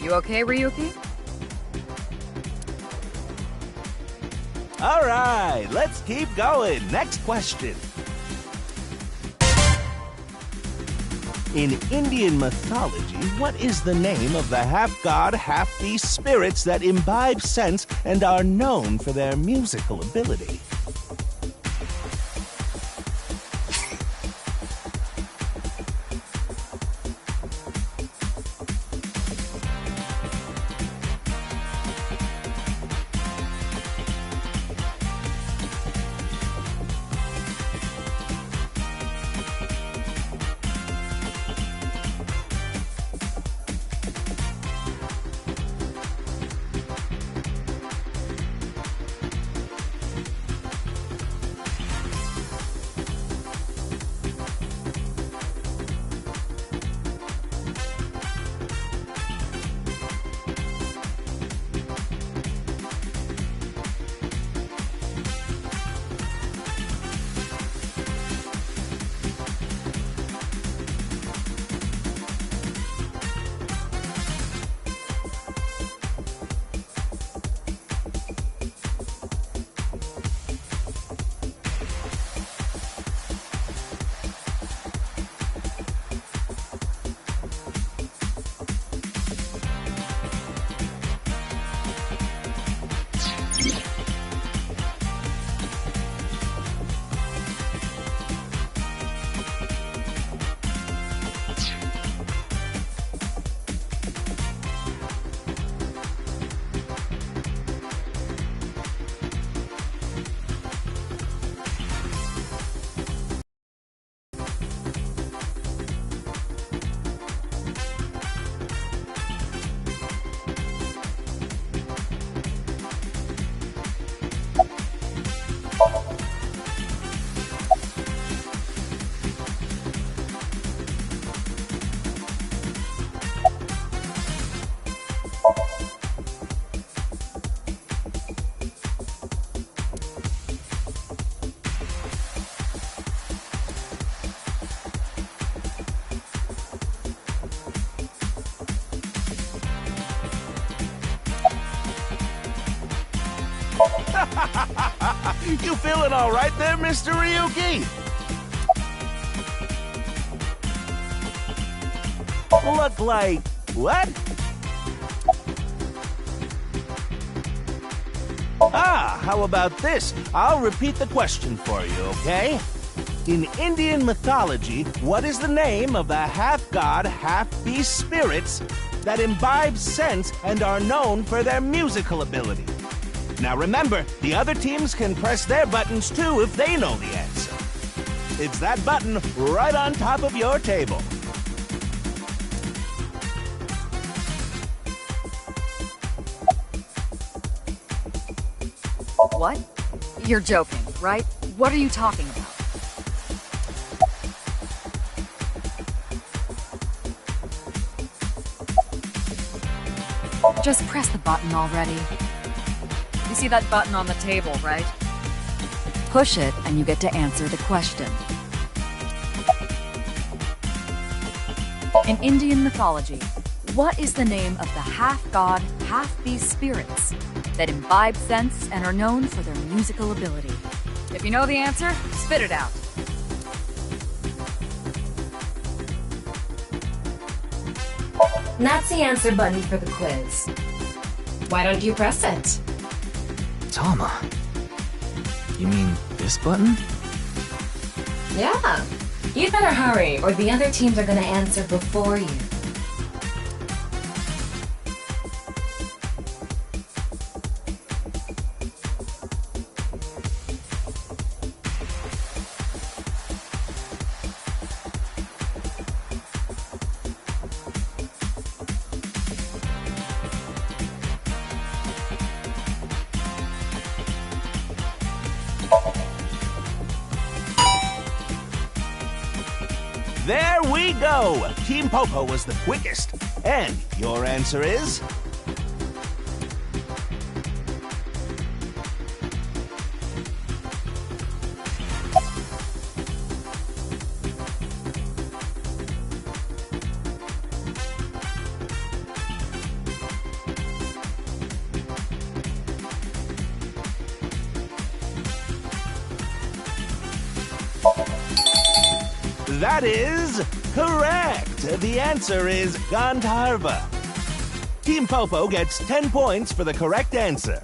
You okay, Ryuki? All right, let's keep going. Next question. In Indian mythology, what is the name of the half-god, half-beast spirits that imbibe sense and are known for their musical ability? You feeling all right there, Mr. Ryuki? Look like... what? Ah, how about this? I'll repeat the question for you, okay? In Indian mythology, what is the name of the half-god, half-beast spirits that imbibe sense and are known for their musical ability? Now remember, the other teams can press their buttons too if they know the answer. It's that button right on top of your table. What? You're joking, right? What are you talking about? Just press the button already. You see that button on the table, right? Push it and you get to answer the question. In Indian mythology, what is the name of the half-god, half-beast spirits that imbibe sense and are known for their musical ability? If you know the answer, spit it out. That's the answer button for the quiz. Why don't you press it? Tama. You mean this button? Yeah. You'd better hurry, or the other teams are gonna answer before you. There we go! Team Popo was the quickest. And your answer is? That is correct. The answer is Gandharva. Team Popo gets 10 points for the correct answer.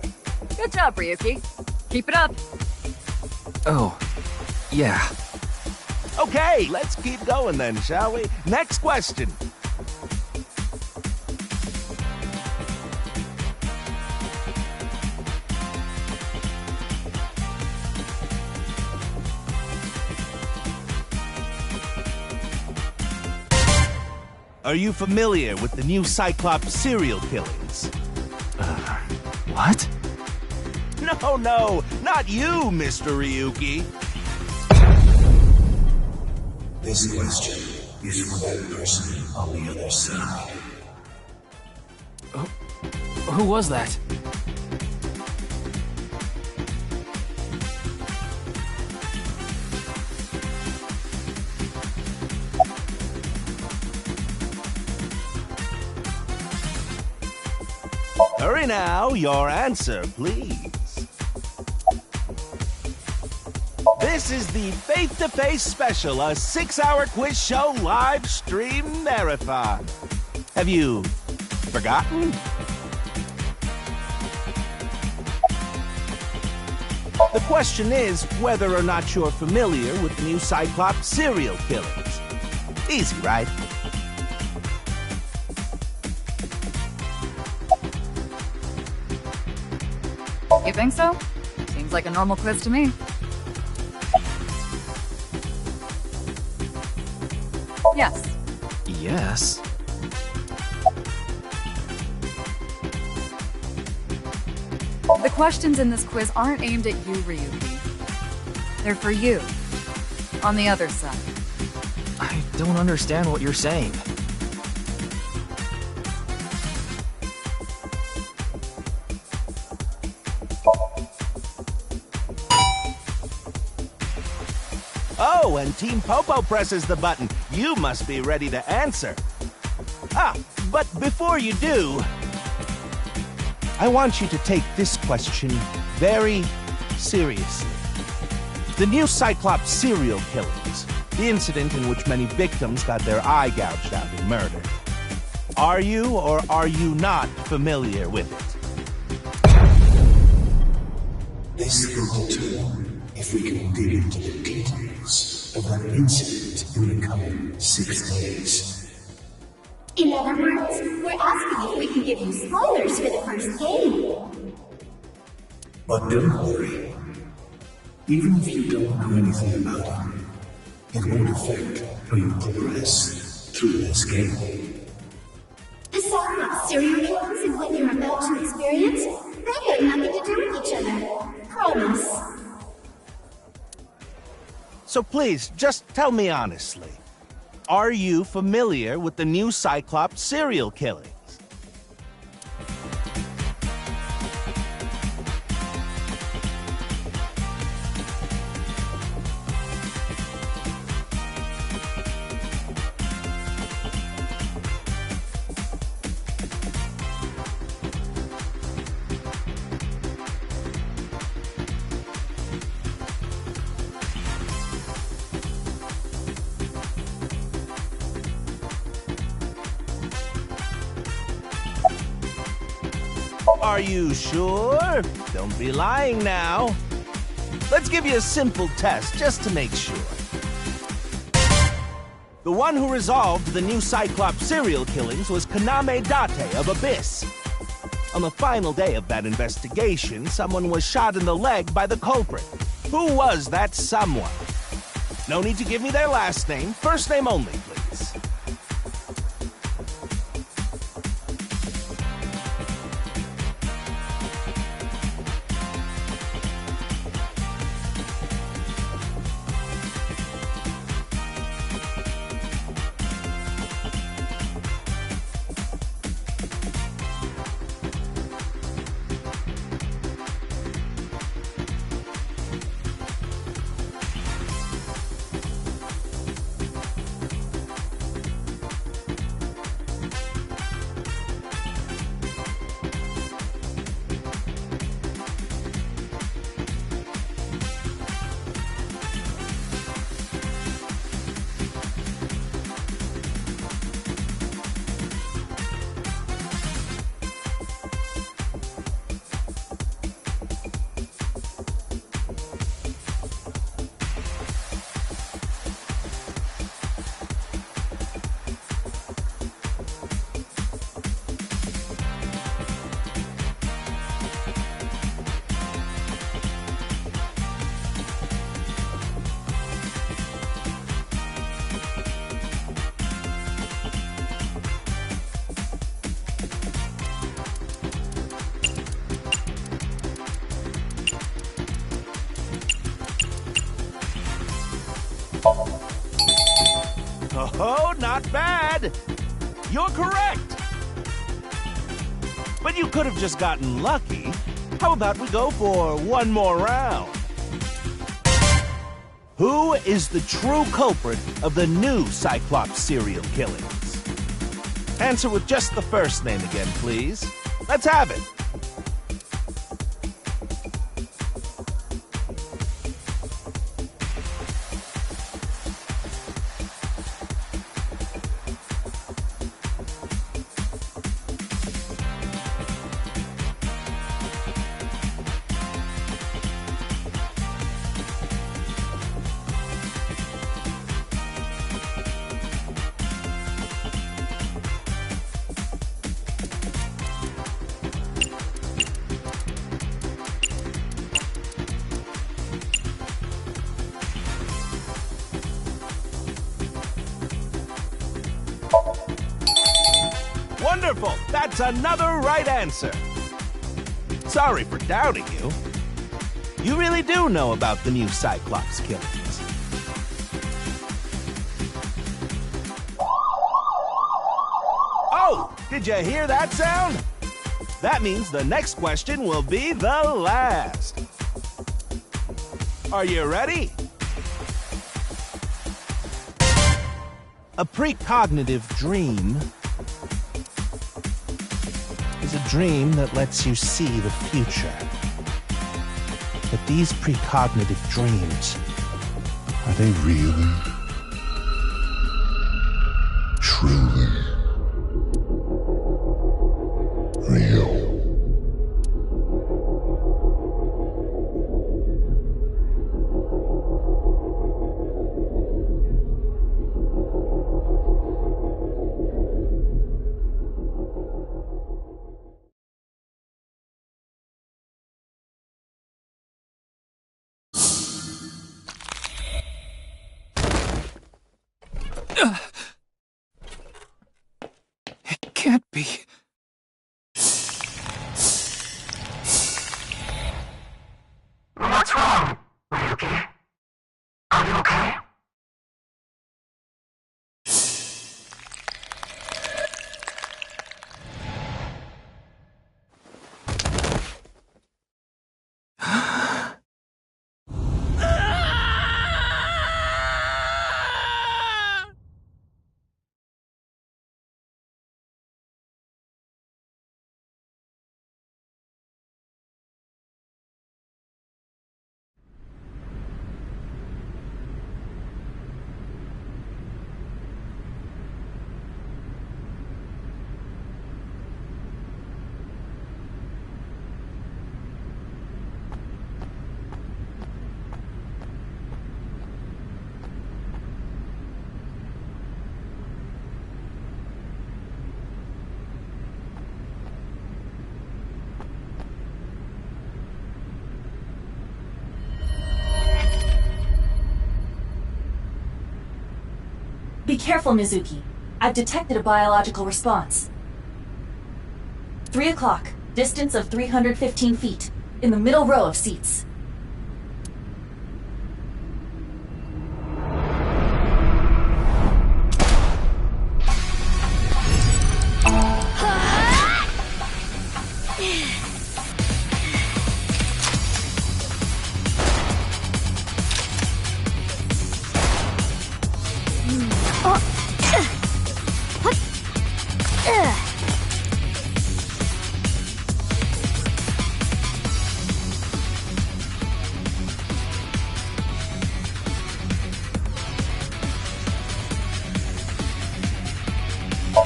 Good job, Ryuki. Keep it up. Oh, yeah. Okay, let's keep going then, shall we? Next question. Are you familiar with the new Cyclops serial killings? What? No, not you, Mr. Ryuki. This question is for that person on the other side. Who was that? Hurry now, your answer, please. This is the Face to Face Special, a 6-hour quiz show live stream marathon. Have you forgotten? The question is whether or not you're familiar with the new Cyclops serial killings. Easy, right? You think so? Seems like a normal quiz to me. Yes. Yes. The questions in this quiz aren't aimed at you, Ryuki. They're for you. On the other side. I don't understand what you're saying. Oh, and Team Popo presses the button. You must be ready to answer. But before you do, I want you to take this question very seriously. The new Cyclops serial killings, the incident in which many victims got their eye gouged out in murder. Are you or are you not familiar with it? This can determine if we can dig into the details of that incident in the coming 6 days. In other words, we're asking if we can give you spoilers for the first game. But don't worry. Even if you don't know anything about it, it won't affect how you progress through this game. The Cyclops serial killings and what you're about to experience, they have nothing to do with each other. Promise. So please, just tell me honestly. Are you familiar with the new Cyclops serial killings? Are you sure? Don't be lying now. Let's give you a simple test just to make sure. The one who resolved the new Cyclops serial killings was Kaname Date of Abyss. On the final day of that investigation, someone was shot in the leg by the culprit. Who was that someone? No need to give me their last name, first name only, please. not bad. You're correct. But you could have just gotten lucky. How about we go for one more round? Who is the true culprit of the new Cyclops serial killings? Answer with just the first name again, please. Let's have it. Wonderful! That's another right answer. Sorry for doubting you. You really do know about the new Cyclops killings. Oh! Did you hear that sound? That means the next question will be the last. Are you ready? A precognitive dream is a dream that lets you see the future. But these precognitive dreams, Are they really? Truly? Real? It can't be. What's wrong? Are you okay? Are you okay? Be careful, Mizuki. I've detected a biological response. 3 o'clock, distance of 315 feet, in the middle row of seats.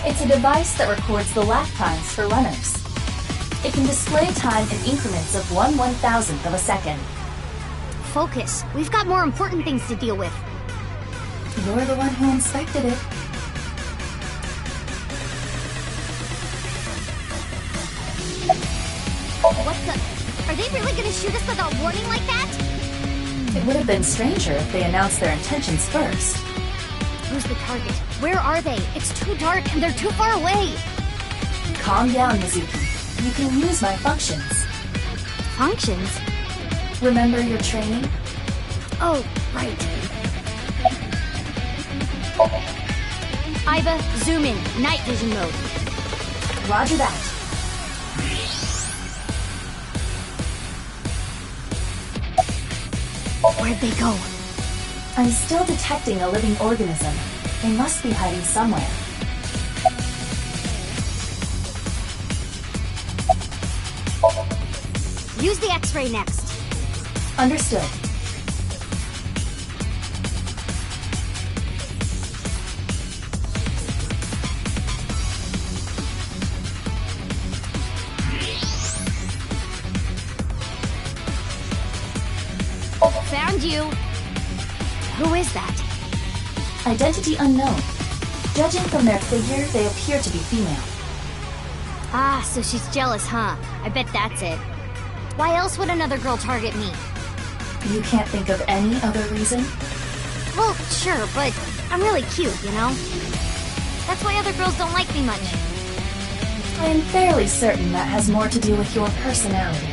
It's a device that records the lap times for runners. It can display time in increments of 1/1000th of a second. Focus. We've got more important things to deal with. You're the one who inspected it. What the? Are they really gonna shoot us without warning like that? It would have been stranger if they announced their intentions first. Who's the target? Where are they? It's too dark and they're too far away. Calm down, Mizuki. You can use my functions. Functions? Remember your training? Oh, right. Iva, zoom in. Night vision mode. Roger that. Where'd they go? I'm still detecting a living organism. They must be hiding somewhere. Use the X-ray next. Understood. Found you. Who is that? Identity unknown. Judging from their figure, they appear to be female. Ah, so she's jealous, huh? I bet that's it. Why else would another girl target me? You can't think of any other reason? Well, sure, but I'm really cute, you know? That's why other girls don't like me much. I am fairly certain that has more to do with your personality.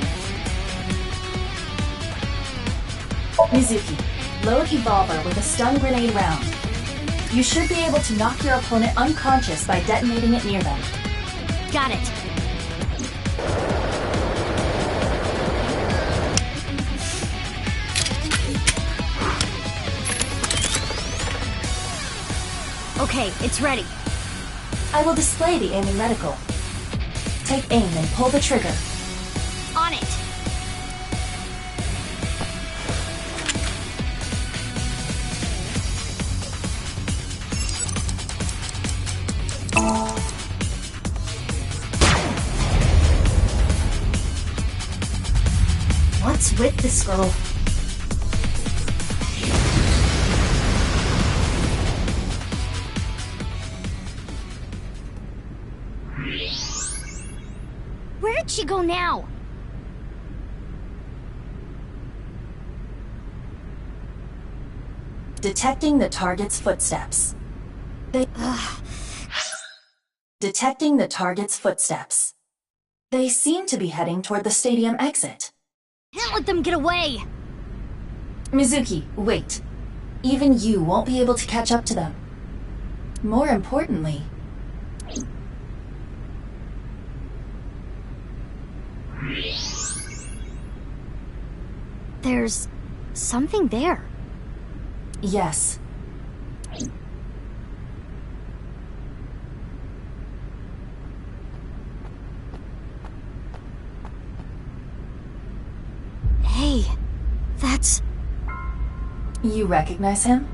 Mizuki, load Evolver with a stun grenade round. You should be able to knock your opponent unconscious by detonating it near them. Got it. Okay, it's ready. I will display the aiming reticle. Take aim and pull the trigger. On it. What's with this girl? Where'd she go now? Detecting the target's footsteps. Detecting the target's footsteps. They seem to be heading toward the stadium exit. Can't let them get away! Mizuki, wait. Even you won't be able to catch up to them. More importantly... There's something there. Yes. Hey, that's... You recognize him?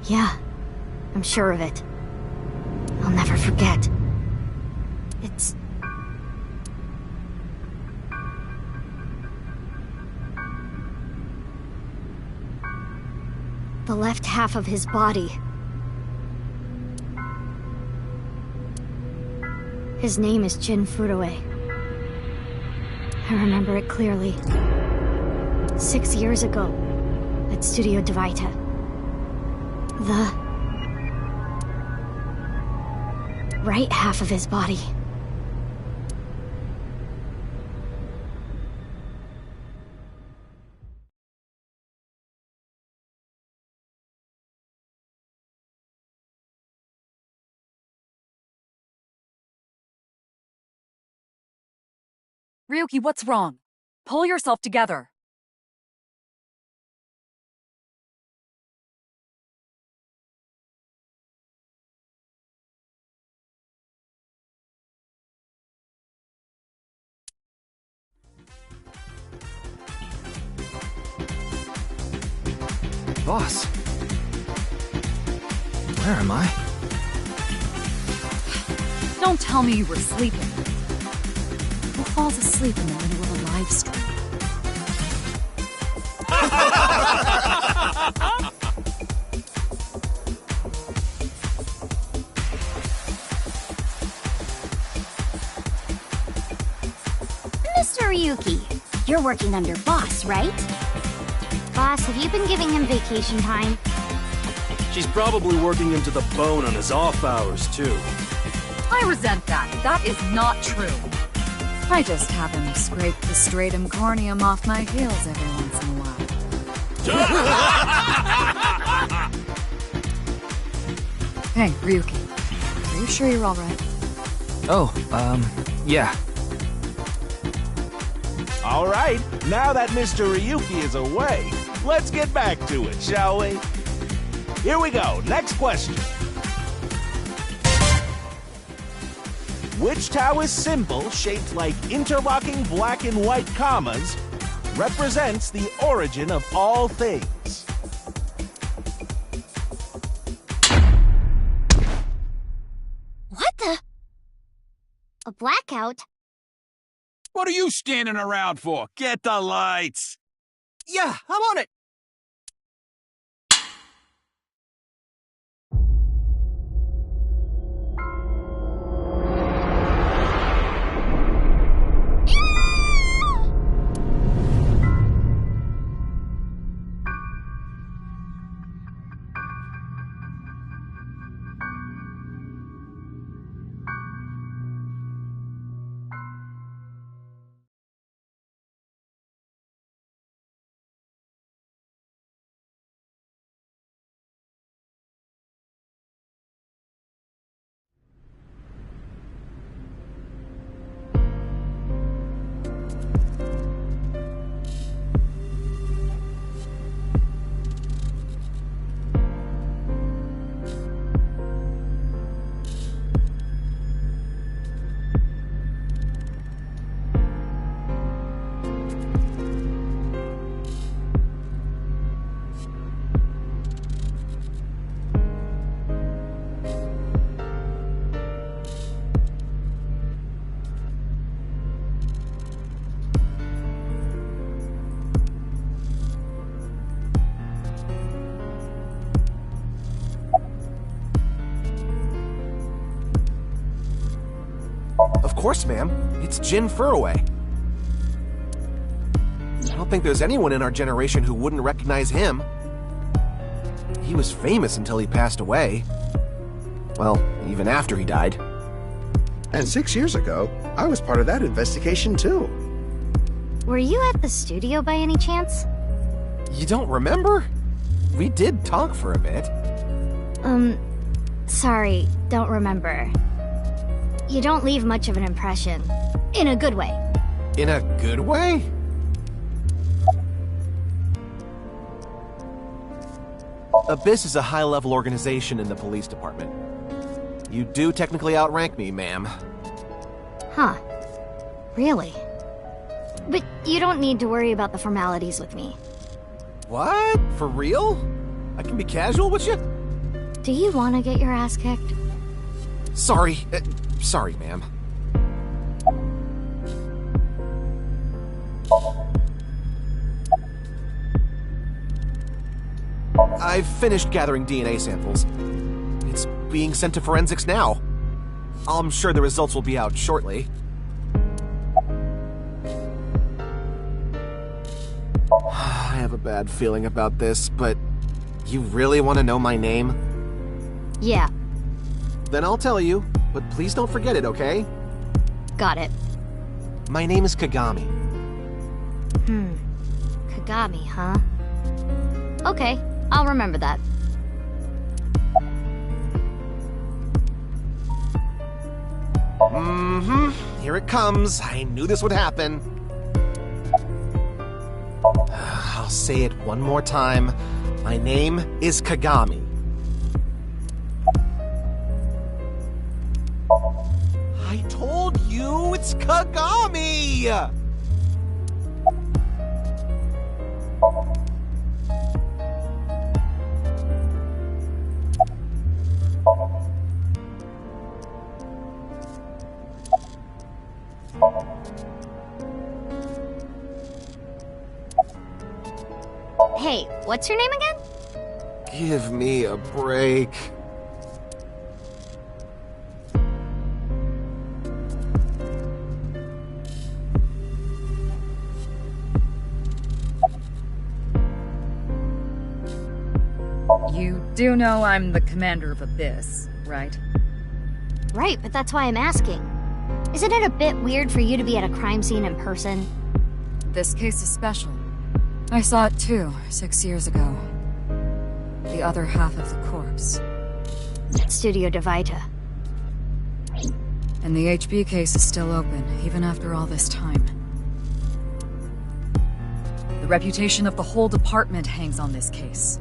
Yeah, I'm sure of it. I'll never forget. It's... the left half of his body. His name is Jin Furue. I remember it clearly. 6 years ago, at Studio D.T.R.H.W.G. The right half of his body. Ryuki, what's wrong? Pull yourself together. Boss. Where am I? Don't tell me you were sleeping. Who falls asleep in the middle of a live stream? Mr. Ryuki, you're working under Boss, right? Boss, have you been giving him vacation time? She's probably working him to the bone on his off hours, too. I resent that. That is not true. I just have him scrape the stratum corneum off my heels every once in a while. Hey, Ryuki. Are you sure you're alright? Oh, yeah. All right, now that Mr. Ryuki is away, let's get back to it, shall we? Here we go, next question. Which Taoist symbol, shaped like interlocking black and white commas, represents the origin of all things? What the? A blackout? What are you standing around for? Get the lights! Yeah, I'm on it. Of course, ma'am. It's Jin Furroway. I don't think there's anyone in our generation who wouldn't recognize him. He was famous until he passed away. Well, even after he died. And 6 years ago, I was part of that investigation too. Were you at the studio by any chance? You don't remember? We did talk for a bit. Sorry, don't remember. You don't leave much of an impression. In a good way. In a good way? Abyss is a high-level organization in the police department. You do technically outrank me, ma'am. Huh. Really? But you don't need to worry about the formalities with me. What? For real? I can be casual with you? Do you want to get your ass kicked? Sorry. Sorry, ma'am. I've finished gathering DNA samples. It's being sent to forensics now. I'm sure the results will be out shortly. I have a bad feeling about this, but you really want to know my name? Yeah. Then I'll tell you, but please don't forget it, okay? Got it. My name is Kagami. Kagami, huh? Okay, I'll remember that. Here it comes. I knew this would happen. I'll say it one more time. My name is Kagami. I told you it's Kagami! Hey, what's your name again? Give me a break. You do know I'm the commander of Abyss, right? Right, but that's why I'm asking. Isn't it a bit weird for you to be at a crime scene in person? This case is special. I saw it too, 6 years ago. The other half of the corpse. Studio D.T.R.H.W.G. And the HB case is still open, even after all this time. The reputation of the whole department hangs on this case.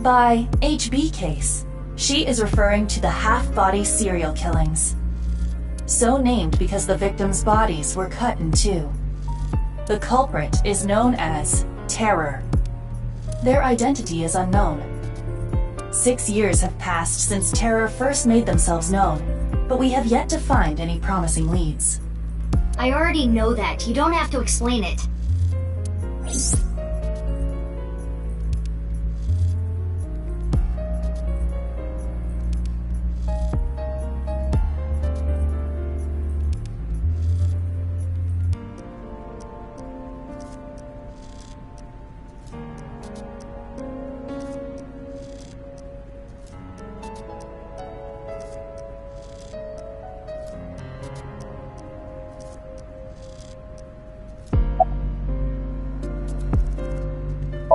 By HB case, she is referring to the half-body serial killings. So named because the victims' bodies were cut in two. The culprit is known as Terror. Their identity is unknown. 6 years have passed since Terror first made themselves known, but we have yet to find any promising leads. I already know that. You don't have to explain it.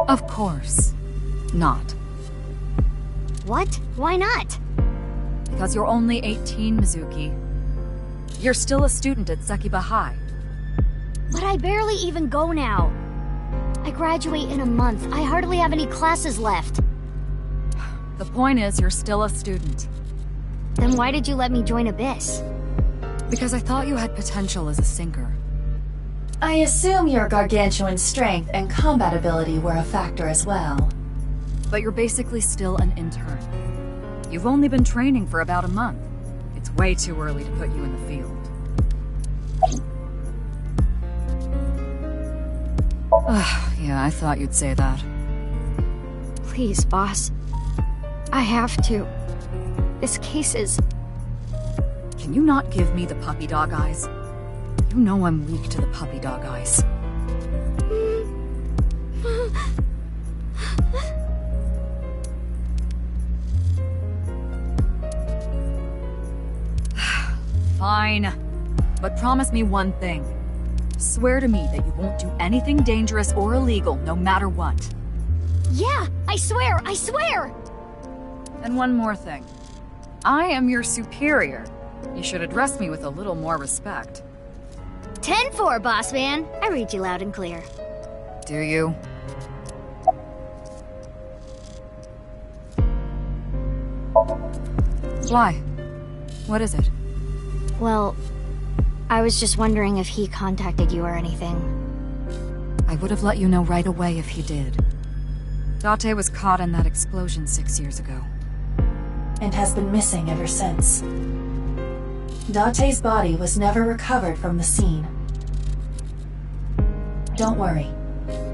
Of course. Not. What? Why not? Because you're only 18, Mizuki. You're still a student at Sekiba High. But I barely even go now. I graduate in a month. I hardly have any classes left. The point is, you're still a student. Then why did you let me join Abyss? Because I thought you had potential as a sinker. I assume your gargantuan strength and combat ability were a factor as well. But you're basically still an intern. You've only been training for about a month. It's way too early to put you in the field. Yeah, I thought you'd say that. Please, boss. I have to. This case is... Can you not give me the puppy dog eyes? You know I'm weak to the puppy dog eyes. Fine. But promise me one thing. Swear to me that you won't do anything dangerous or illegal, no matter what. Yeah, I swear, I swear! And one more thing. I am your superior. You should address me with a little more respect. 10-4, boss man. I read you loud and clear. Do you? Why? What is it? Well, I was just wondering if he contacted you or anything. I would have let you know right away if he did. D.T.R.H.W.G was caught in that explosion 6 years ago. And has been missing ever since. D.T.R.H.W.G's body was never recovered from the scene. Don't worry.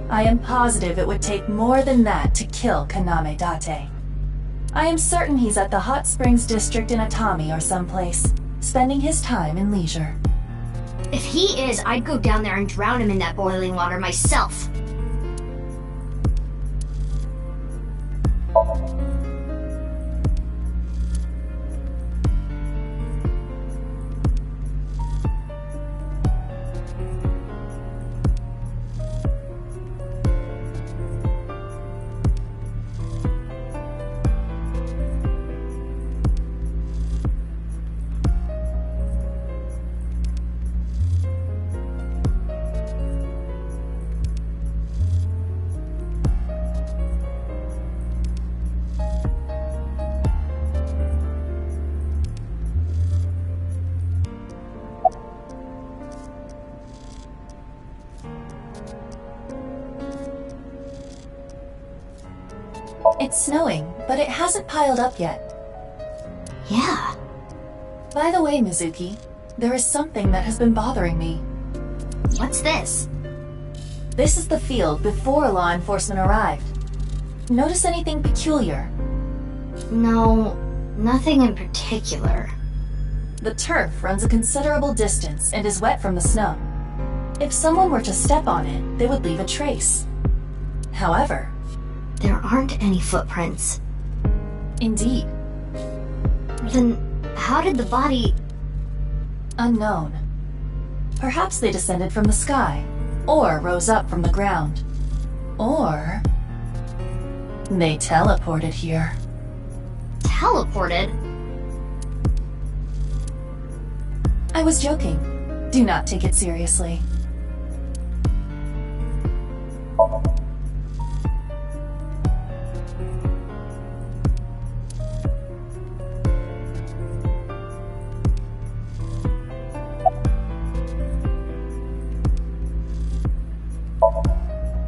I am positive it would take more than that to kill Kaname D.T.R.H.W.G. I am certain he's at the Hot Springs district in Atami or someplace, spending his time in leisure. If he is, I'd go down there and drown him in that boiling water myself. It's snowing, but it hasn't piled up yet. Yeah. By the way, Mizuki, there is something that has been bothering me. What's this? This is the field before law enforcement arrived. Notice anything peculiar? No, nothing in particular. The turf runs a considerable distance and is wet from the snow. If someone were to step on it, they would leave a trace. However, there aren't any footprints. Indeed. Then, how did the body... Unknown. Perhaps they descended from the sky, or rose up from the ground. Or... they teleported here. teleported? I was joking. Do not take it seriously.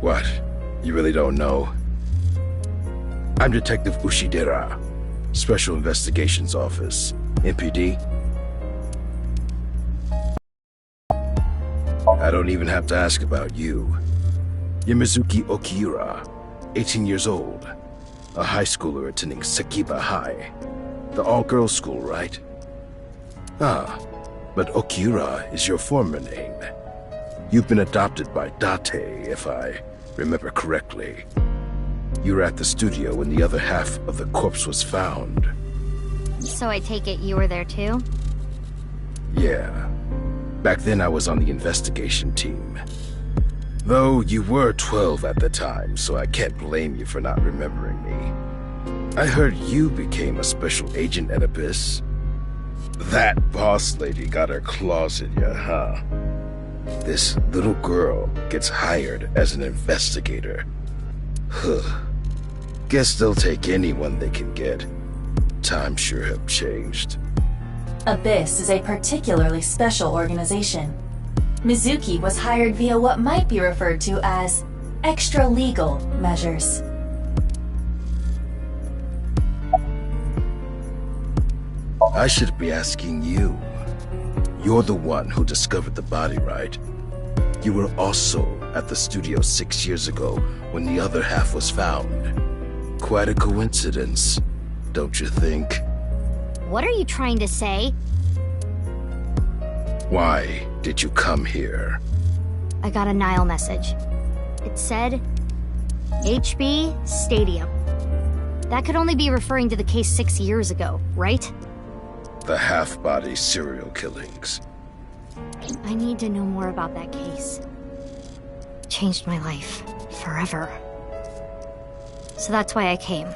What? You really don't know? I'm Detective Ushidera, Special Investigations Office, MPD. I don't even have to ask about you. You're Mizuki Okira, 18 years old, a high schooler attending Sekiba High, the all-girls school, right? Ah, but Okira is your former name. You've been adopted by Date, if I remember correctly. You were at the studio when the other half of the corpse was found. So I take it you were there too? Yeah. Back then I was on the investigation team. Though you were 12 at the time, so I can't blame you for not remembering me. I heard you became a special agent at Abyss. That boss lady got her claws in you, huh? This little girl gets hired as an investigator. Huh. Guess they'll take anyone they can get. Times sure have changed. Abyss is a particularly special organization. Mizuki was hired via what might be referred to as extra-legal measures. I should be asking you. You're the one who discovered the body, right? You were also at the studio 6 years ago when the other half was found. Quite a coincidence, don't you think? What are you trying to say? Why did you come here? I got a Nile message. It said, HB Stadium. That could only be referring to the case 6 years ago, right? The half-body serial killings. I need to know more about that case. It changed my life. Forever. So that's why I came.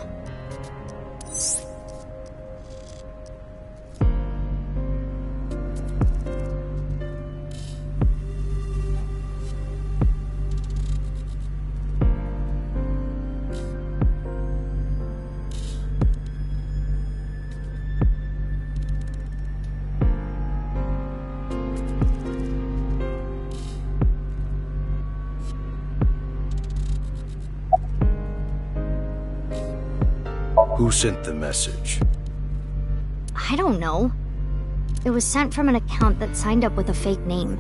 Who sent the message? I don't know. It was sent from an account that signed up with a fake name.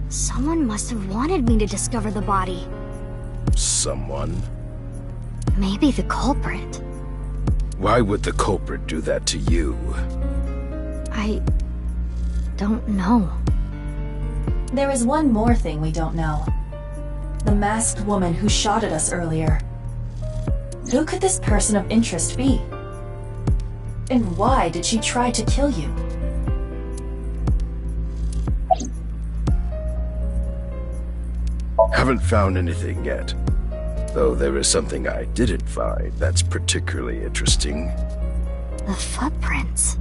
Someone must have wanted me to discover the body. Someone? Maybe the culprit. Why would the culprit do that to you? I don't know. There is one more thing we don't know. The masked woman who shot at us earlier. Who could this person of interest be? And why did she try to kill you? Haven't found anything yet. Though there is something I didn't find that's particularly interesting. The footprints.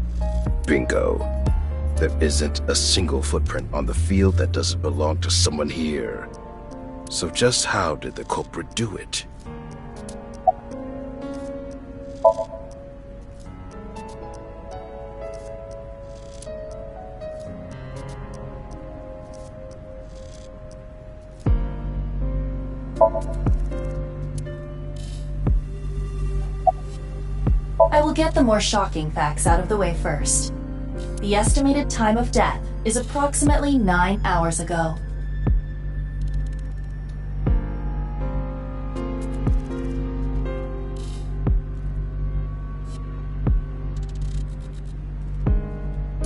Bingo. There isn't a single footprint on the field that doesn't belong to someone here. So just how did the culprit do it? I will get the more shocking facts out of the way first. The estimated time of death is approximately 9 hours ago.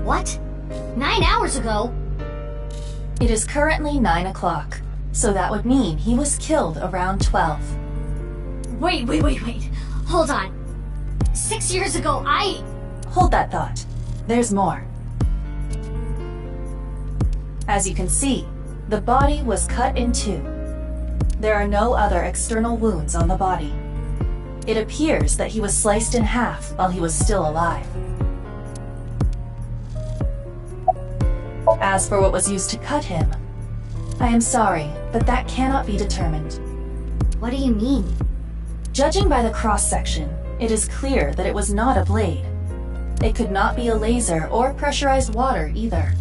What? 9 hours ago? It is currently 9 o'clock, so that would mean he was killed around 12. Wait. Hold on. 6 years ago, Hold that thought. There's more. As you can see, the body was cut in two. There are no other external wounds on the body. It appears that he was sliced in half while he was still alive. As for what was used to cut him, I am sorry, but that cannot be determined. What do you mean? Judging by the cross-section, it is clear that it was not a blade. It could not be a laser or pressurized water either.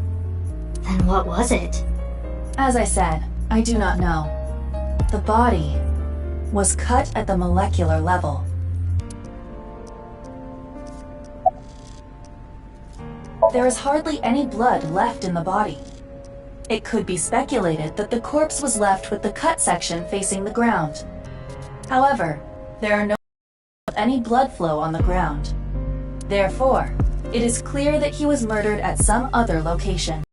Then what was it? As I said, I do not know. The body was cut at the molecular level. There is hardly any blood left in the body. It could be speculated that the corpse was left with the cut section facing the ground. However, there are no signs of any blood flow on the ground. Therefore, it is clear that he was murdered at some other location.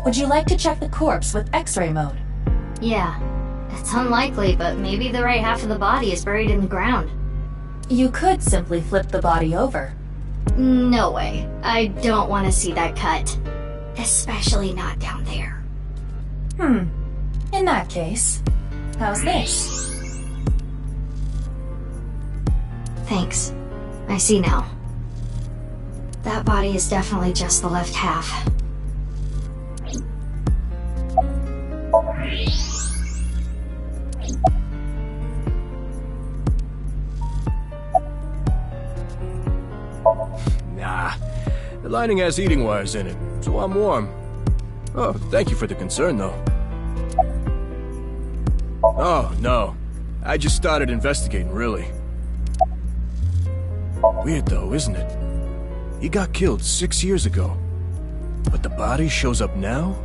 Would you like to check the corpse with X-ray mode? Yeah. It's unlikely, but maybe the right half of the body is buried in the ground. You could simply flip the body over. No way. I don't want to see that cut. Especially not down there. In that case, how's this? Thanks. I see now. That body is definitely just the left half. Nah. The lining has heating wires in it, so I'm warm. Oh, thank you for the concern, though. Oh, no. I just started investigating, really. Weird, though, isn't it? He got killed 6 years ago. But the body shows up now?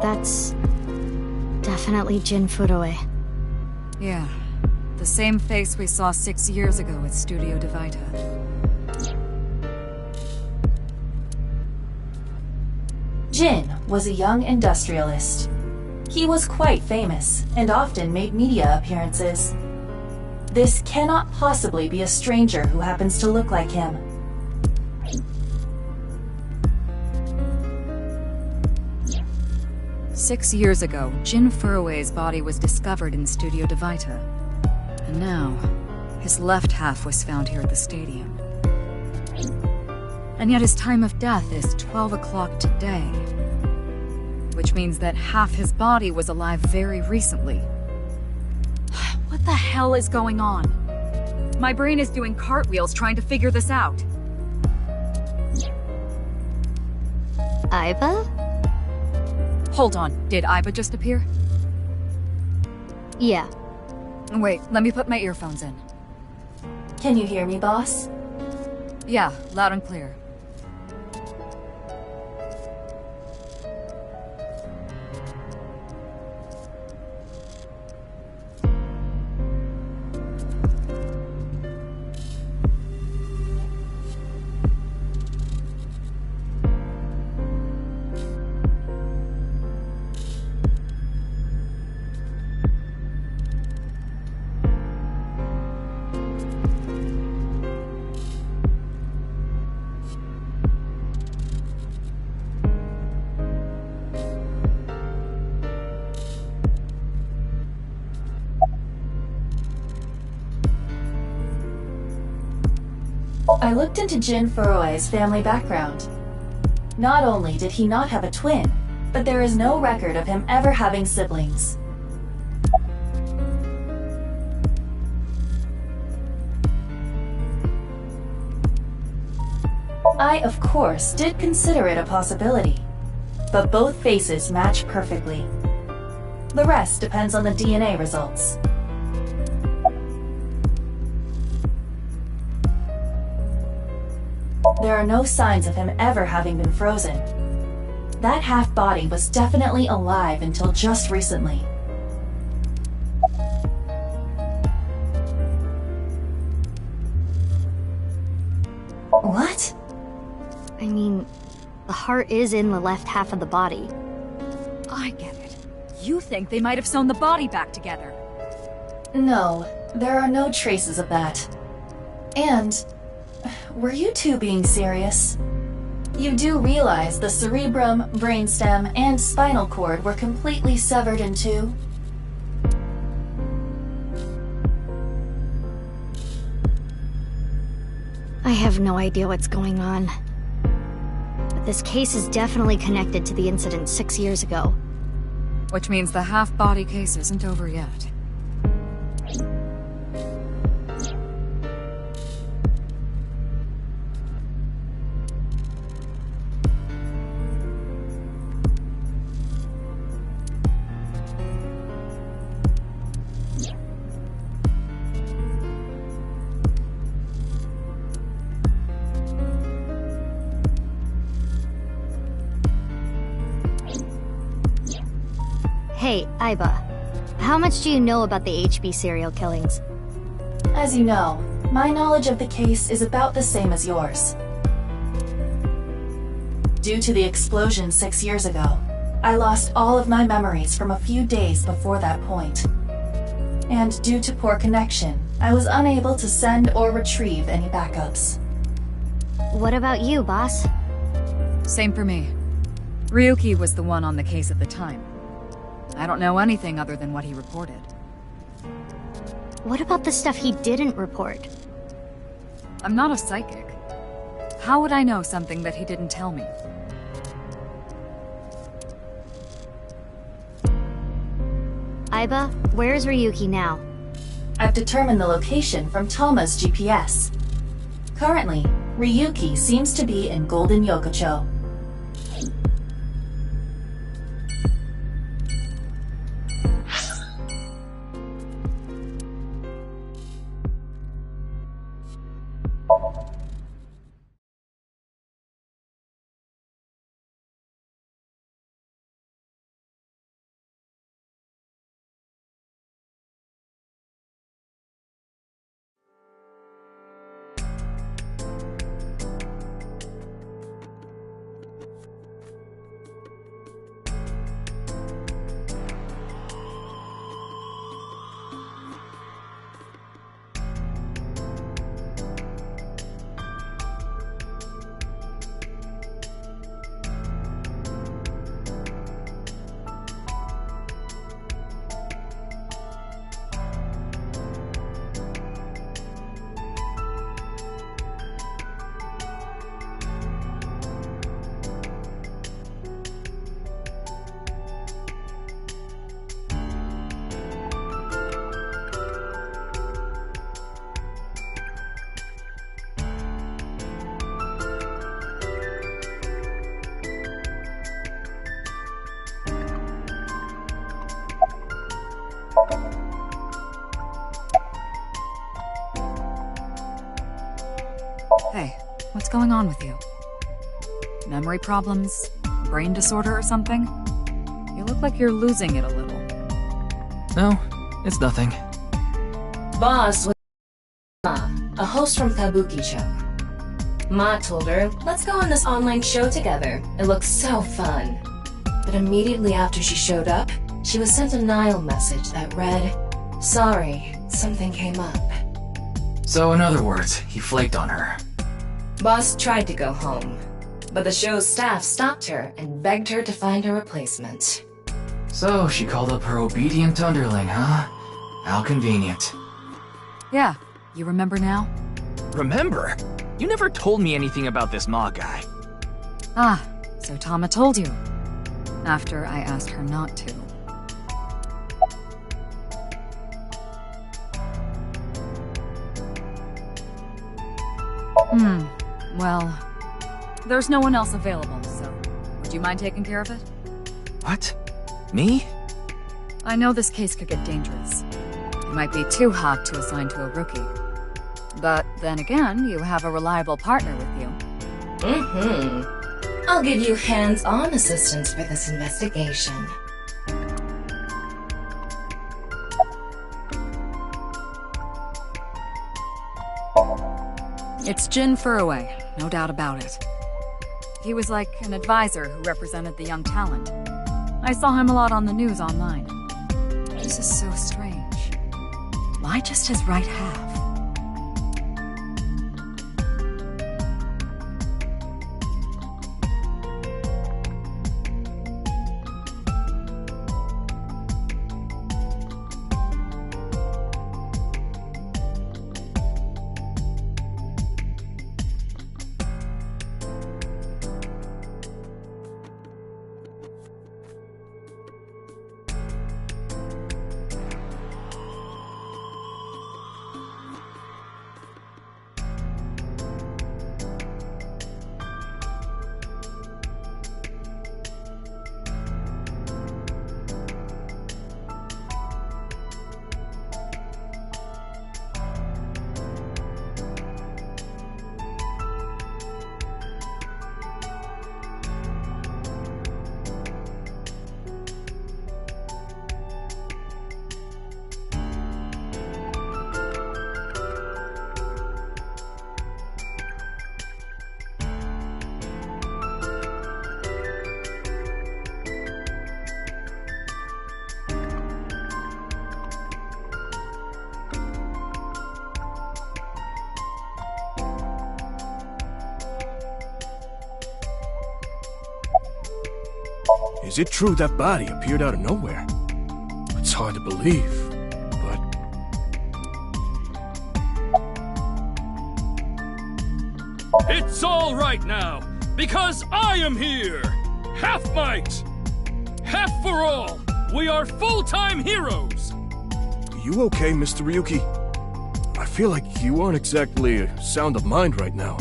That's definitely Jin Furue. Yeah, the same face we saw 6 years ago at Studio D.T.R.H.W.G. Jin was a young industrialist. He was quite famous and often made media appearances. This cannot possibly be a stranger who happens to look like him. "6 years ago, Jin Furue's body was discovered in Studio D.T.R.H.W.G. And now, his left half was found here at the stadium. And yet his time of death is 12 o'clock today. Which means that half his body was alive very recently. What the hell is going on? My brain is doing cartwheels trying to figure this out. Aiba? Hold on, did Aiba just appear? Yeah. Wait, let me put my earphones in. Can you hear me, boss? Yeah, loud and clear. I looked into Jin Furue's family background. Not only did he not have a twin, but there is no record of him ever having siblings. I, of course, did consider it a possibility, but both faces match perfectly. The rest depends on the DNA results. there are no signs of him ever having been frozen. That half-body was definitely alive until just recently. What? I mean, the heart is in the left half of the body. I get it. You think they might have sewn the body back together. No, there are no traces of that. And, were you two being serious? You do realize the cerebrum, brainstem, and spinal cord were completely severed in two? I have no idea what's going on. But this case is definitely connected to the incident 6 years ago. Which means the half-body case isn't over yet. Hey, Aiba. How much do you know about the HB serial killings? As you know, my knowledge of the case is about the same as yours. Due to the explosion 6 years ago, I lost all of my memories from a few days before that point. And due to poor connection, I was unable to send or retrieve any backups. What about you, boss? Same for me. Ryuki was the one on the case at the time. I don't know anything other than what he reported. What about the stuff he didn't report? I'm not a psychic. How would I know something that he didn't tell me? Aiba, where's Ryuki now? I've determined the location from Toma's GPS. Currently, Ryuki seems to be in Golden Yokocho. Hey, what's going on with you? Memory problems? Brain disorder or something? You look like you're losing it a little. No, it's nothing. Boss was a host from Kabuki show. Ma told her, let's go on this online show together. It looks so fun. But immediately after she showed up, she was sent a Nile message that read, sorry, something came up. So in other words, he flaked on her. Boss tried to go home, but the show's staff stopped her and begged her to find a replacement. So she called up her obedient underling, huh? How convenient. Yeah, you remember now? Remember? You never told me anything about this Ma guy. Ah, so Tama told you. After I asked her not to. Well, there's no one else available, so would you mind taking care of it? What? Me? I know this case could get dangerous. You might be too hot to assign to a rookie. But then again, you have a reliable partner with you. I'll give you hands-on assistance for this investigation. It's Jin Furue, no doubt about it. He was like an advisor who represented the young talent. I saw him a lot on the news online. This is so strange. Why just his right half? Is it true that body appeared out of nowhere? It's hard to believe, but... It's all right now, because I am here! Half might! Half for all! We are full-time heroes! You okay, Mr. Ryuki? I feel like you aren't exactly sound of mind right now.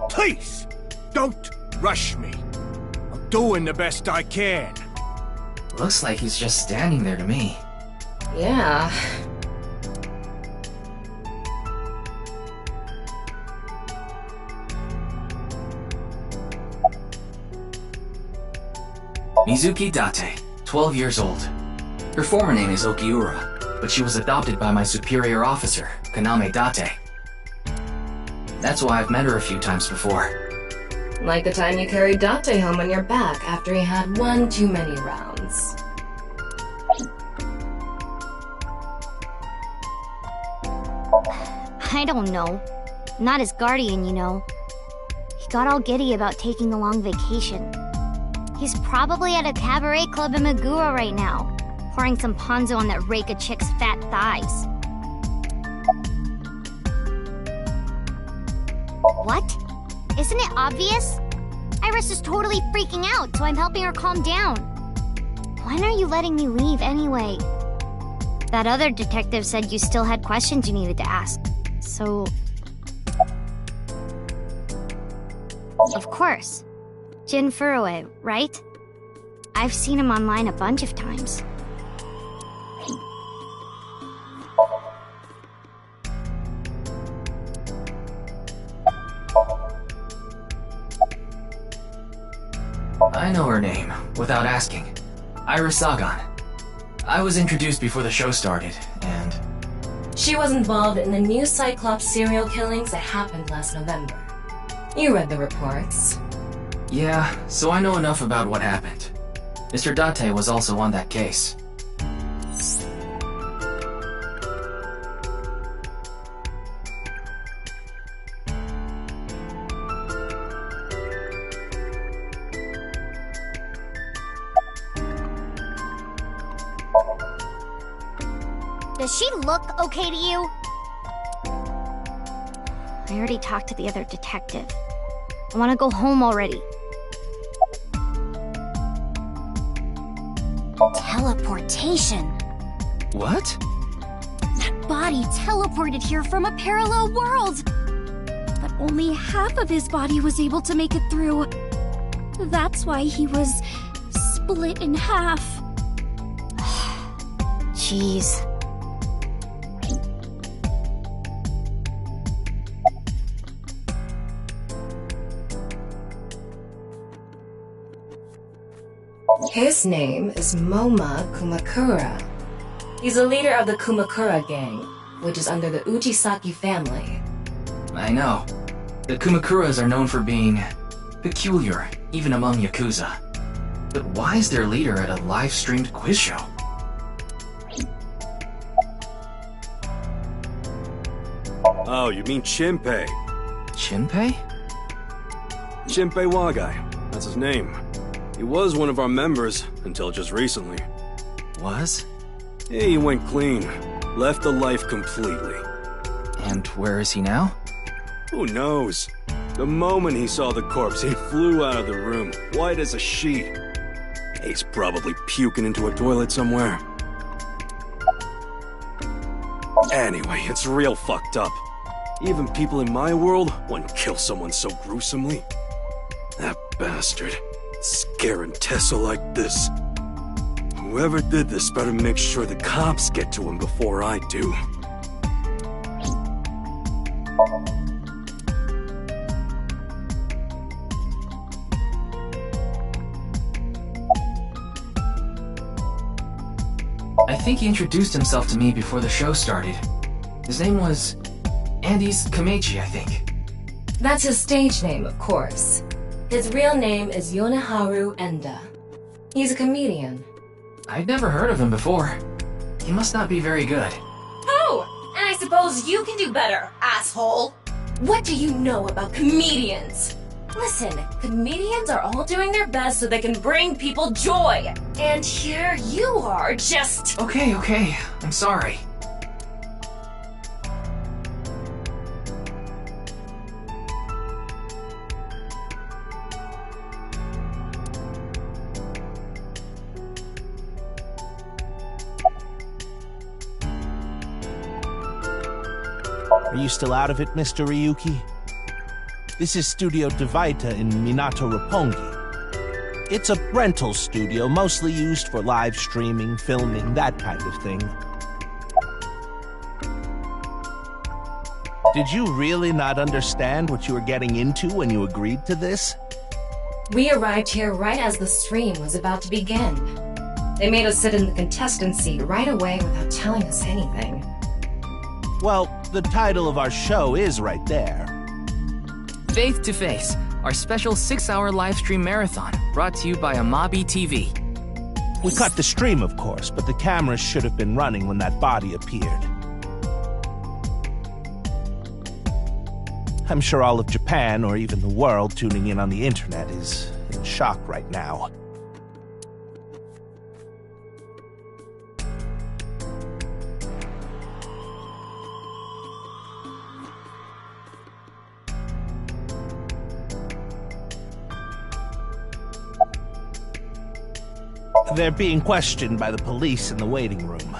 Please, don't rush me. I'm doing the best I can. Looks like he's just standing there to me. Yeah. Mizuki Date, 12 years old. Her former name is Okiura, but she was adopted by my superior officer, Kaname Date. That's why I've met her a few times before. Like the time you carried Date home on your back after he had one too many rounds. I don't know. Not his guardian, you know. He got all giddy about taking a long vacation. He's probably at a cabaret club in Meguro right now, pouring some ponzo on that Reika chick's fat thighs. What? Isn't it obvious? Iris is totally freaking out, so I'm helping her calm down. When are you letting me leave anyway? That other detective said you still had questions you needed to ask, so... Of course. Jin Furue, right? I've seen him online a bunch of times. I know her name, without asking. Iris Sagan. I was introduced before the show started, and... She was involved in the new Cyclops serial killings that happened last November. You read the reports. Yeah, so I know enough about what happened. Mr. Date was also on that case. Does she look okay to you? I already talked to the other detective. I want to go home already. Teleportation. What? body teleported here from a parallel world. But only half of his body was able to make it through. That's why he was split in half. Jeez. His name is Moma Kumakura. He's a leader of the Kumakura gang, which is under the Ujisaki family. I know. The Kumakuras are known for being peculiar, even among Yakuza. But why is their leader at a live-streamed quiz show? Oh, you mean Shinpei? Shinpei? Shinpei Wagai. That's his name. He was one of our members until just recently. Was? He went clean. Left the life completely. And where is he now? Who knows? The moment he saw the corpse, he flew out of the room, white as a sheet. He's probably puking into a toilet somewhere. Anyway, it's real fucked up. Even people in my world wouldn't kill someone so gruesomely. That bastard. Scaring Tessa like this. Whoever did this better make sure the cops get to him before I do. I think he introduced himself to me before the show started. His name was Andes Kameji, I think. That's his stage name, of course. His real name is Yoneharu Enda. He's a comedian. I'd never heard of him before. He must not be very good. Oh, and I suppose you can do better, asshole. What do you know about comedians? Listen, comedians are all doing their best so they can bring people joy. And here you are, just... Okay, I'm sorry. Are you still out of it, Mr. Ryuki? This is Studio D.T.R.H.W.G in Minato Roppongi. It's a rental studio mostly used for live streaming, filming, that kind of thing. Did you really not understand what you were getting into when you agreed to this? We arrived here right as the stream was about to begin. They made us sit in the contestant seat right away without telling us anything. Well, the title of our show is right there. Faith to Face, our special 6-hour live stream marathon, brought to you by Amabi TV. We cut the stream, of course, but the cameras should have been running when that body appeared. I'm sure all of Japan, or even the world tuning in on the internet, is in shock right now. They're being questioned by the police in the waiting room.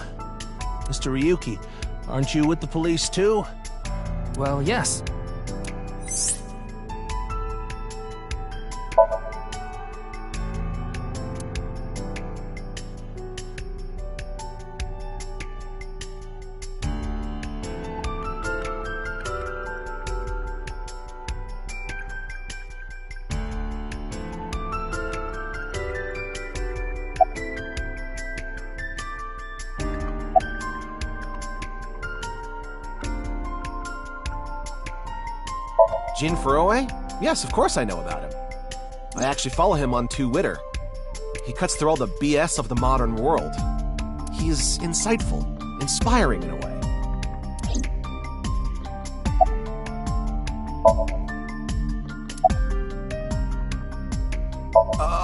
Mr. Ryuki, aren't you with the police too? Well, yes. Jin Furoe? Yes, of course I know about him. I actually follow him on Twitter. He cuts through all the BS of the modern world. He is insightful, inspiring in a way.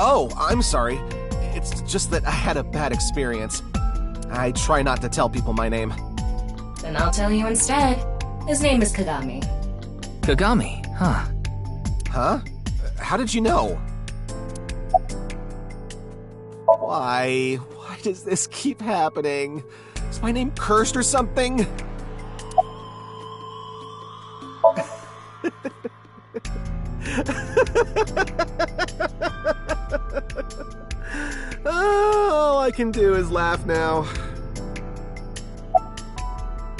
Oh, I'm sorry. It's just that I had a bad experience. I try not to tell people my name. Then I'll tell you instead. His name is Kagami. Kagami, huh? Huh? How did you know? Why? Why does this keep happening? Is my name cursed or something? All I can do is laugh now.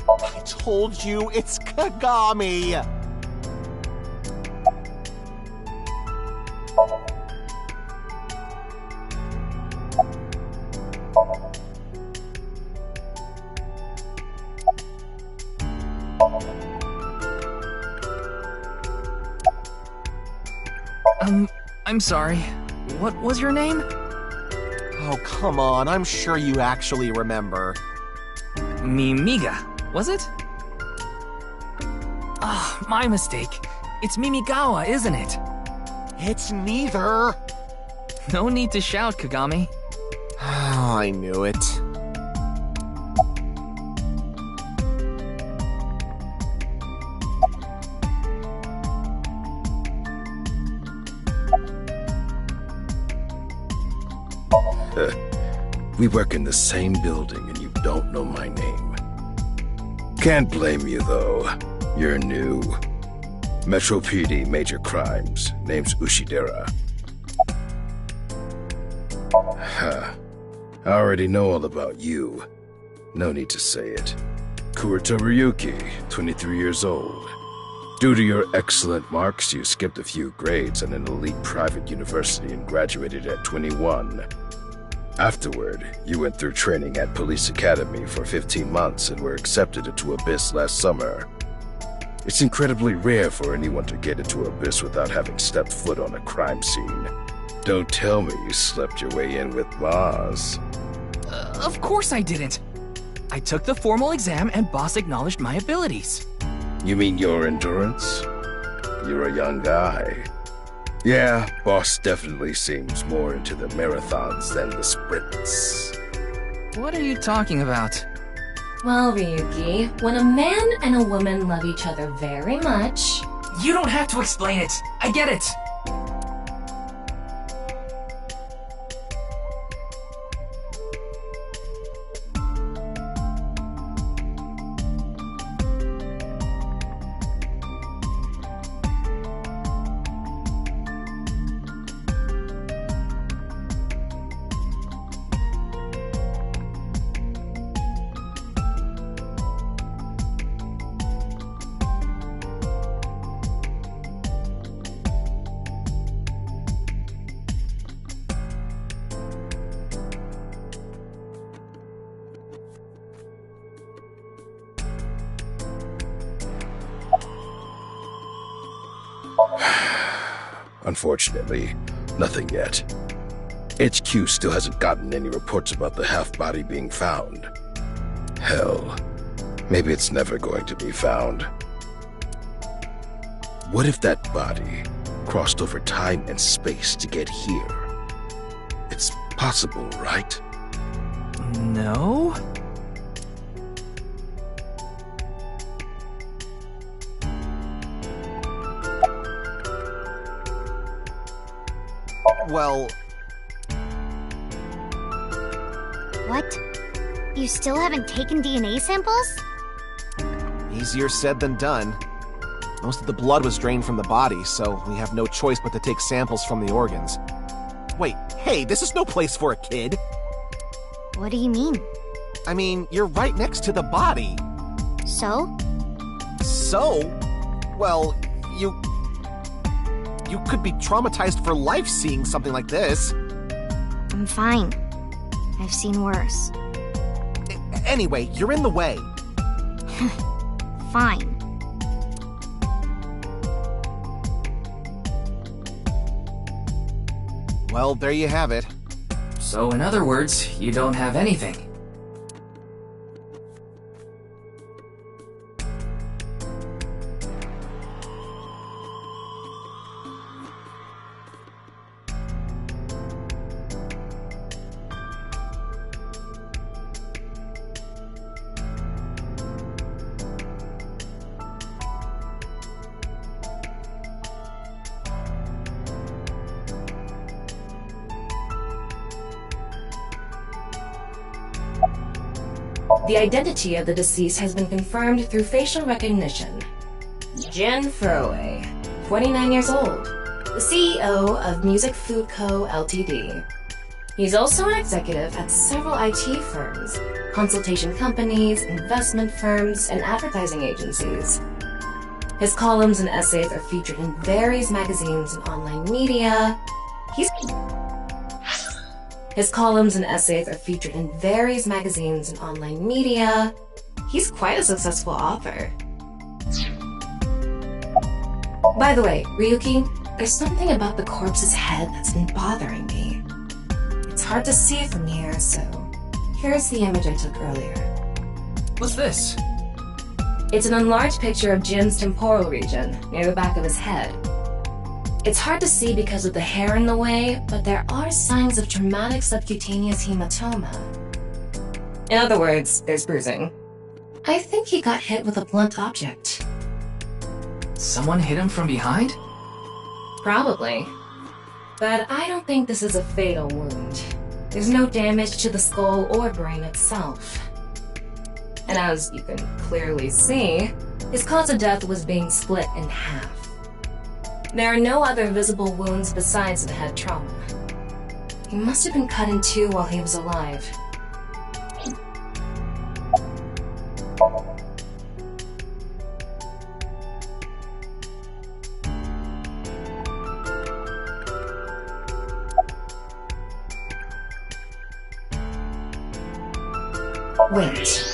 I told you it's Kagami! I'm sorry. What was your name? Oh, come on. I'm sure you actually remember. Mimiga, was it? Ah, my mistake. It's Mimigawa, isn't it? It's neither. No need to shout, Kagami. Oh, I knew it. We work in the same building and you don't know my name. Can't blame you, though. You're new. Metro PD, Major Crimes. Name's Ushidera. Huh. I already know all about you. No need to say it. Kuritoryuki, 23 years old. Due to your excellent marks, you skipped a few grades at an elite private university and graduated at 21. Afterward, you went through training at Police Academy for 15 months and were accepted into Abyss last summer. It's incredibly rare for anyone to get into Abyss without having stepped foot on a crime scene. Don't tell me you slept your way in with Boss. Of course I didn't. I took the formal exam and Boss acknowledged my abilities. You mean your endurance? You're a young guy. Yeah, Boss definitely seems more into the marathons than the sprints. What are you talking about? Well, Ryuki, when a man and a woman love each other very much... You don't have to explain it. I get it. Unfortunately, nothing yet. HQ still hasn't gotten any reports about the half-body being found. Hell, maybe it's never going to be found. What if that body crossed over time and space to get here? It's possible, right? No? Well... What? You still haven't taken DNA samples? Easier said than done. Most of the blood was drained from the body, so we have no choice but to take samples from the organs. Wait, hey, this is no place for a kid! What do you mean? I mean, you're right next to the body. So? So? Well, you could be traumatized for life seeing something like this. I'm fine. I've seen worse. Anyway, you're in the way. Fine. Well, there you have it. So in other words, you don't have anything. The identity of the deceased has been confirmed through facial recognition. Jin Furue, 29 years old. the CEO of Music Food Co. Ltd. He's also an executive at several IT firms, consultation companies, investment firms, and advertising agencies. His columns and essays are featured in various magazines and online media. His columns and essays are featured in various magazines and online media. He's quite a successful author. By the way, Ryuki, there's something about the corpse's head that's been bothering me. It's hard to see from here, so here's the image I took earlier. What's this? It's an enlarged picture of Jin's temporal region, near the back of his head. It's hard to see because of the hair in the way, but there are signs of traumatic subcutaneous hematoma. In other words, there's bruising. I think he got hit with a blunt object. Someone hit him from behind? Probably. But I don't think this is a fatal wound. There's no damage to the skull or brain itself. And as you can clearly see, his cause of death was being split in half. There are no other visible wounds besides the head trauma. He must have been cut in two while he was alive. Wait.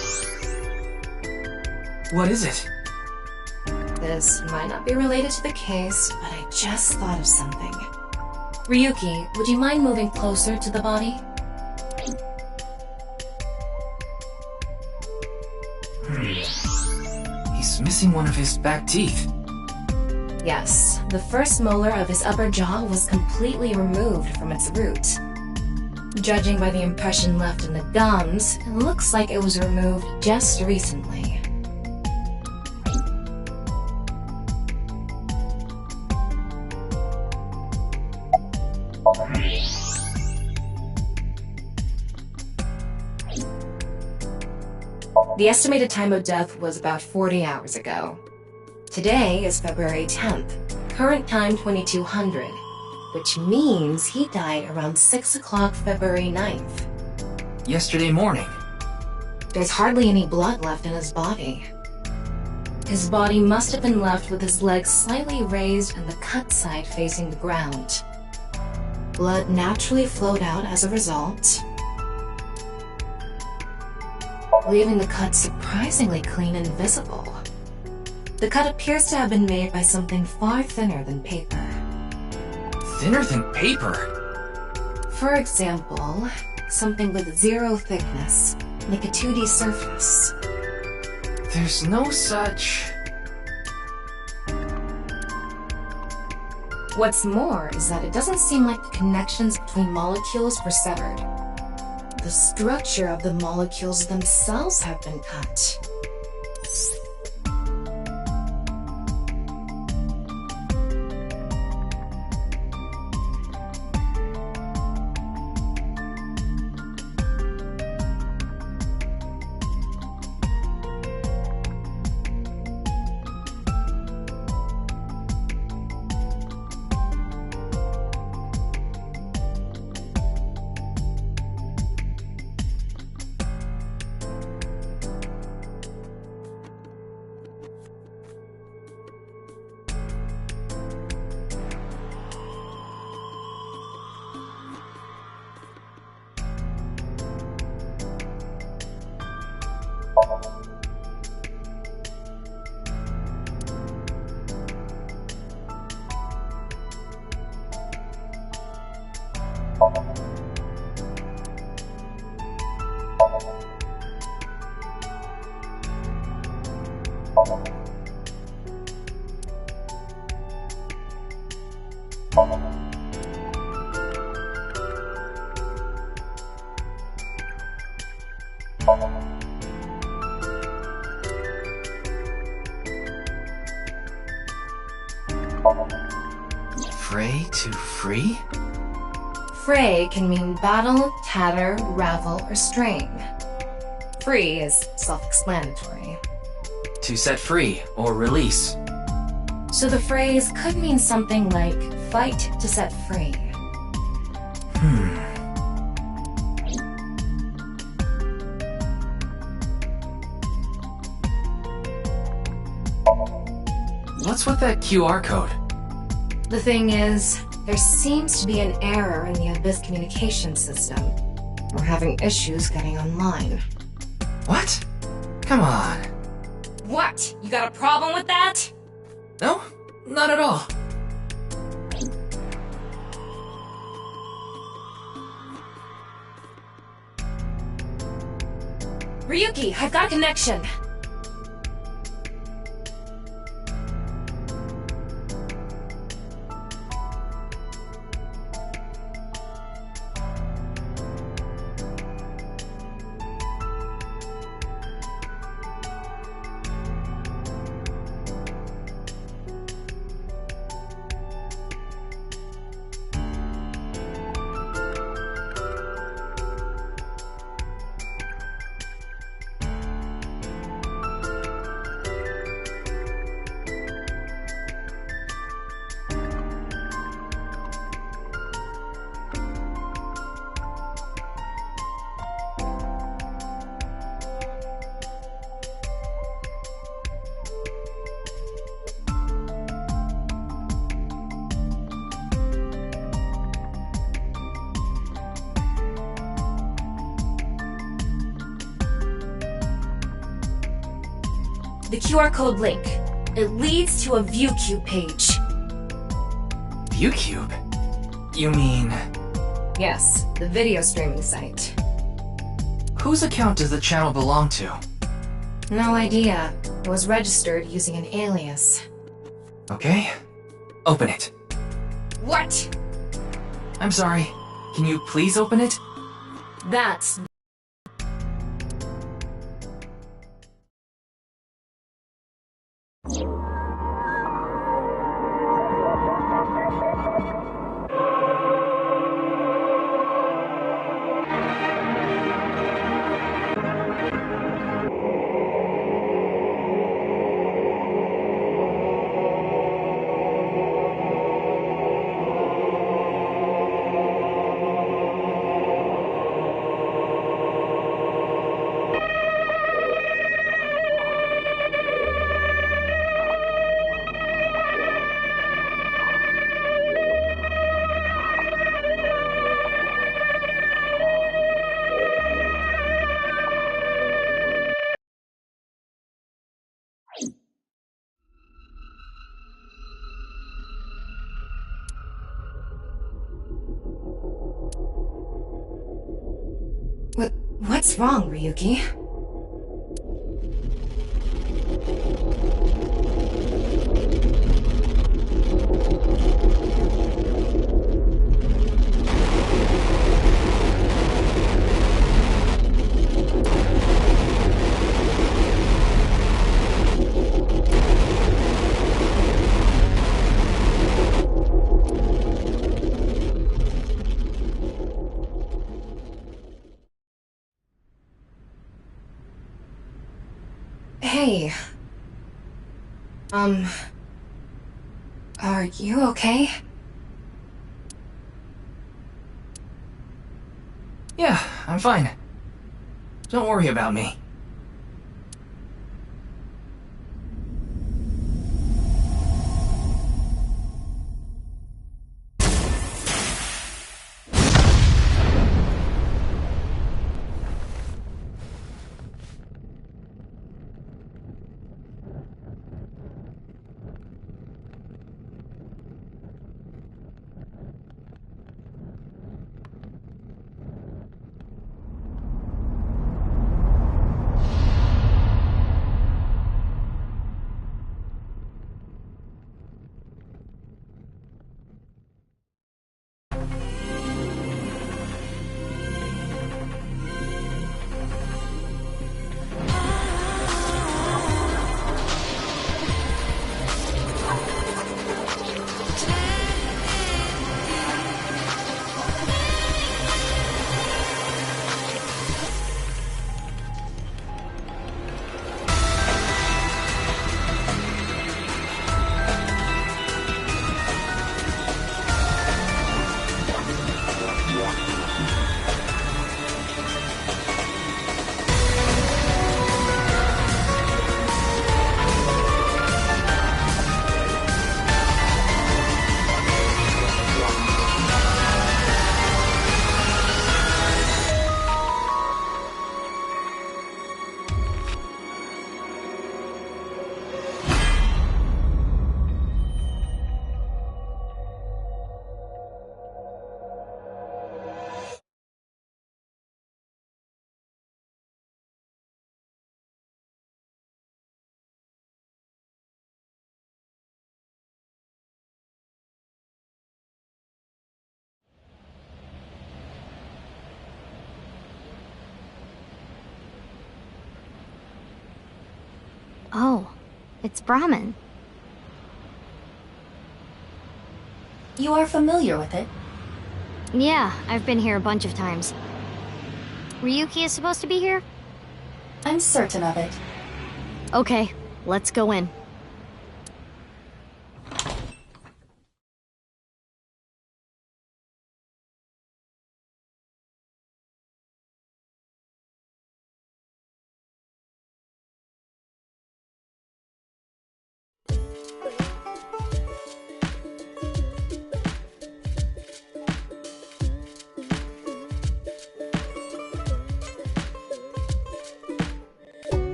What is it? This might not be related to the case, but I just thought of something. Ryuki, would you mind moving closer to the body? He's missing one of his back teeth. Yes, the first molar of his upper jaw was completely removed from its root. Judging by the impression left in the gums, it looks like it was removed just recently. The estimated time of death was about 40 hours ago. Today is February 10th, current time 2200, which means he died around 6 o'clock February 9th. Yesterday morning. There's hardly any blood left in his body. His body must have been left with his legs slightly raised and the cut side facing the ground. Blood naturally flowed out as a result, leaving the cut surprisingly clean and visible. The cut appears to have been made by something far thinner than paper. Thinner than paper? For example, something with zero thickness, like a 2D surface. There's no such... What's more is that it doesn't seem like the connections between molecules were severed. The structure of the molecules themselves have been cut. Fray to free? Fray can mean battle, tatter, ravel, or strain. Free is self-explanatory. To set free or release. So the phrase could mean something like, fight to set free. What's with that QR code? The thing is, there seems to be an error in the Abyss communication system. We're having issues getting online. What? Come on. What? You got a problem with that? No, not at all. Ryuki, I've got a connection. The QR code link. It leads to a ViewCube page. ViewCube? You mean... Yes, the video streaming site. Whose account does the channel belong to? No idea. It was registered using an alias. Okay. Open it. What? I'm sorry. Can you please open it? That's... What's wrong, Ryuki? Hey. Are you okay? Yeah, I'm fine. Don't worry about me. Oh, it's Brahmin. You are familiar with it? Yeah, I've been here a bunch of times. Ryuki is supposed to be here? I'm certain of it. Okay, let's go in.